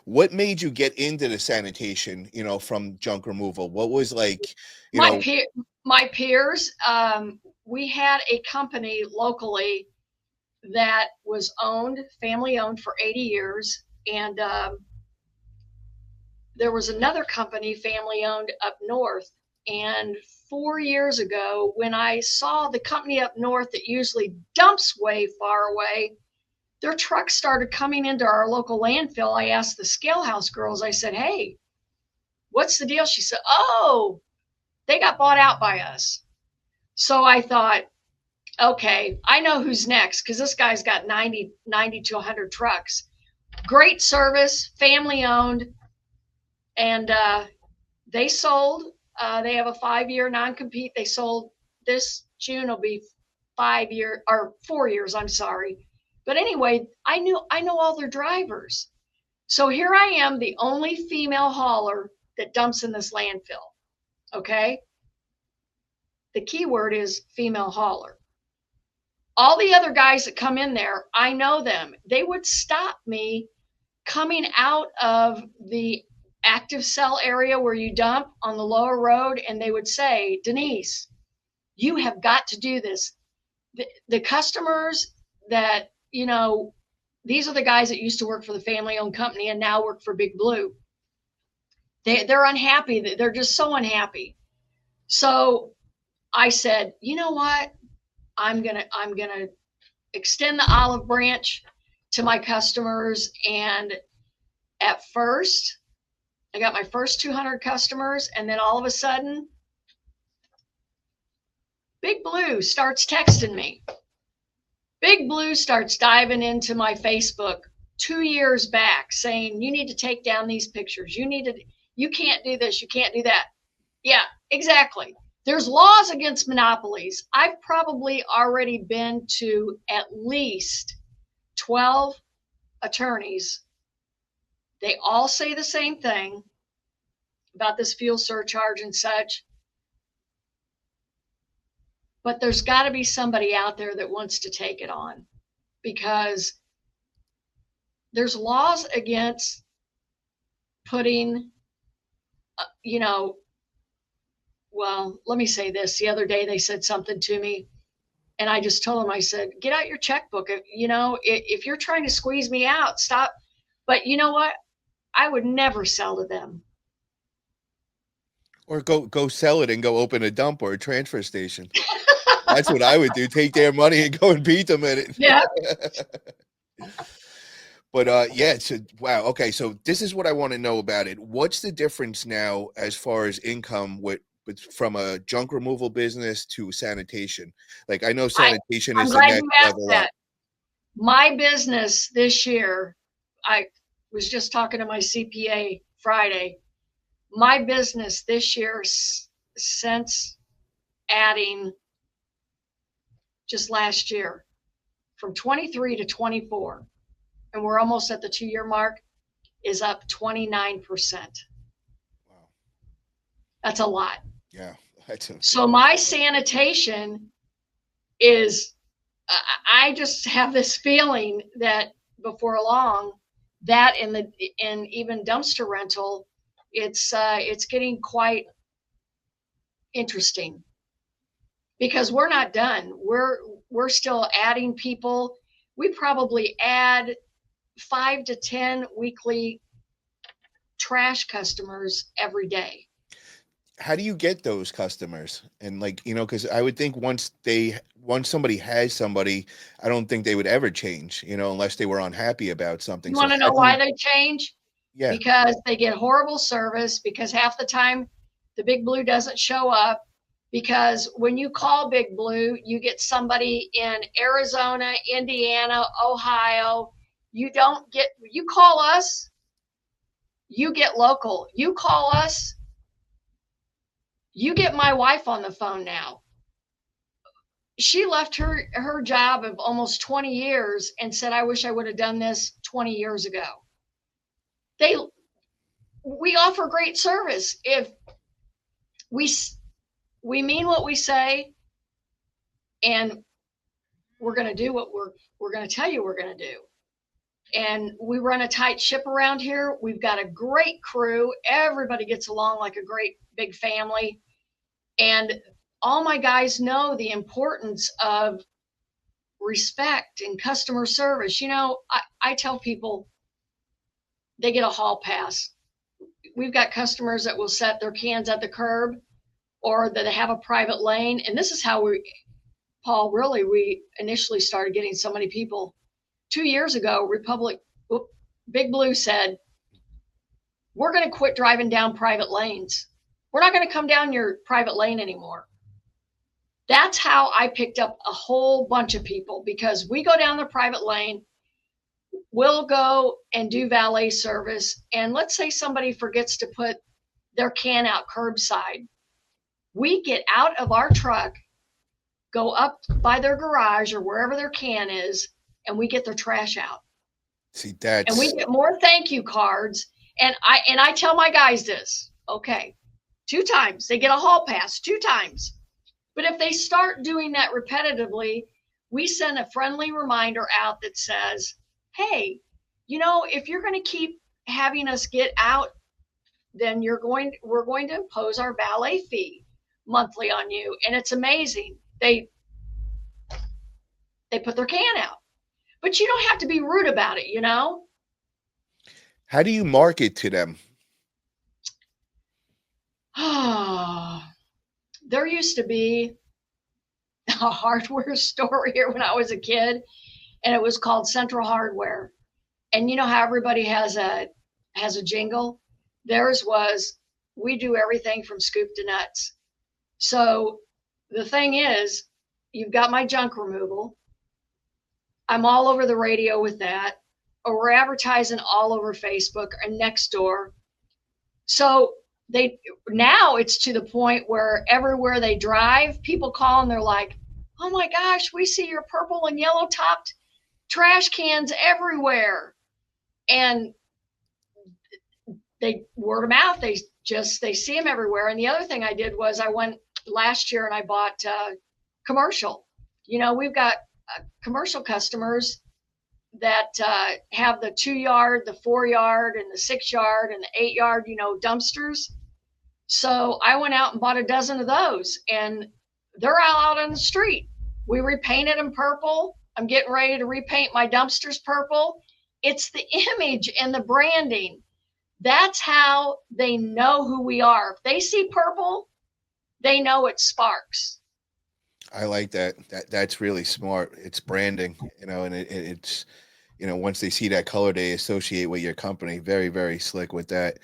what made you get into the sanitation, from junk removal? What was like, you My know, peer, my peers, we had a company locally that was family owned for 80 years. And there was another company, family owned up north. And 4 years ago, when I saw the company up north that usually dumps way far away, their trucks started coming into our local landfill. I asked the scale house girls, I said, hey, what's the deal? She said, oh, they got bought out by us. So I thought, okay, I know who's next because this guy's got 90 to 100 trucks. Great service, family owned, and they sold. They have a 5-year non-compete. They sold this June will be 5 year or 4 years. I'm sorry, but anyway, I know all their drivers. So here I am, the only female hauler that dumps in this landfill. Okay, the key word is female hauler. All the other guys that come in there, I know them. They would stop me coming out of the active cell area where you dump on the lower road, and they would say, Denise, you have got to do this. The customers that, these are the guys that used to work for the family owned company and now work for Big Blue. They're unhappy. They're just so unhappy. So I said, you know what? I'm gonna extend the olive branch to my customers. And at first, I got my first 200 customers, and then all of a sudden, Big Blue starts texting me. Big Blue starts diving into my Facebook 2 years back saying, you need to take down these pictures. You can't do this. You can't do that. Yeah, exactly. There's laws against monopolies. I've probably already been to at least 12 attorneys. They all say the same thing about this fuel surcharge and such. But there's got to be somebody out there that wants to take it on, because there's laws against putting, well, let me say this. The other day they said something to me, and I just told them, I said, get out your checkbook. If you're trying to squeeze me out, stop. But you know what? I would never sell to them. or go sell it and go open a dump or a transfer station. That's what I would do. Take their money and go and beat them in Yeah. it. But yeah, so wow, okay, so this is what I want to know about it. What's the difference now as far as income with from a junk removal business to sanitation? Like I know I, sanitation I'm is the glad next you asked level up. that. My business this year, I was just talking to my CPA Friday. My business this year, since adding just last year, from 23 to 24, and we're almost at the 2-year mark, is up 29%. Wow. That's a lot. Yeah, that's a So my sanitation is, I just have this feeling that before long, that and even dumpster rental, it's getting quite interesting, because we're not done. We're still adding people. We probably add 5 to 10 weekly trash customers every day. how do you get those customers? And like, because I would think once somebody has somebody, I don't think they would ever change, unless they were unhappy about something. You So want to how know do you, why they change? yeah. Because they get horrible service, because half the time the Big Blue doesn't show up, because when you call Big Blue, you get somebody in Arizona, Indiana, Ohio. You call us, you get local. You call us, you get my wife on the phone now. She left her job of almost 20 years and said, I wish I would have done this 20 years ago. They We offer great service. If we we mean what we say, and we're going to do what we're going to tell you we're going to do. and we run a tight ship around here. We've got a great crew. Everybody gets along like a great big family. And all my guys know the importance of respect and customer service. You know, I tell people they get a hall pass. We've got customers that will set their cans at the curb or that have a private lane. And this is how Paul, really, we initially started getting so many people. 2 years ago, Big Blue said, we're going to quit driving down private lanes. We're not going to come down your private lane anymore. That's how I picked up a whole bunch of people, because we go down the private lane, we'll go and do valet service. And let's say somebody forgets to put their can out curbside. We get out of our truck, go up by their garage or wherever their can is, and we get their trash out. See, that's, and we get more thank you cards. And I tell my guys this, okay, 2 times. They get a hall pass 2 times. But if they start doing that repetitively, we send a friendly reminder out that says, hey, you know, if you're going to keep having us get out, then we're going to impose our valet fee monthly on you. And it's amazing. They put their can out. But you don't have to be rude about it, you know? how do you market to them? There used to be a hardware store here when I was a kid, and it was called Central Hardware. And you know how everybody has a jingle? Theirs was, we do everything from scoop to nuts. So the thing is, you've got my junk removal. I'm all over the radio with that, or we're advertising all over Facebook and Nextdoor. So now it's to the point where everywhere they drive, people call and they're like, oh my gosh, we see your purple and yellow topped trash cans everywhere. And they word of mouth, they see them everywhere. And the other thing I did was I went last year and I bought commercial. You know, we've got commercial customers that have the 2-yard, the 4-yard, and the 6-yard, and the 8-yard, you know, dumpsters. So I went out and bought a dozen of those, and they're all out on the street. We repainted them purple. I'm getting ready to repaint my dumpsters purple. It's the image and the branding. That's how they know who we are. If they see purple, they know it's Sparks. I like that. That's really smart. It's branding, you know, and it's, you know, once they see that color, they associate with your company. Very, very slick with that.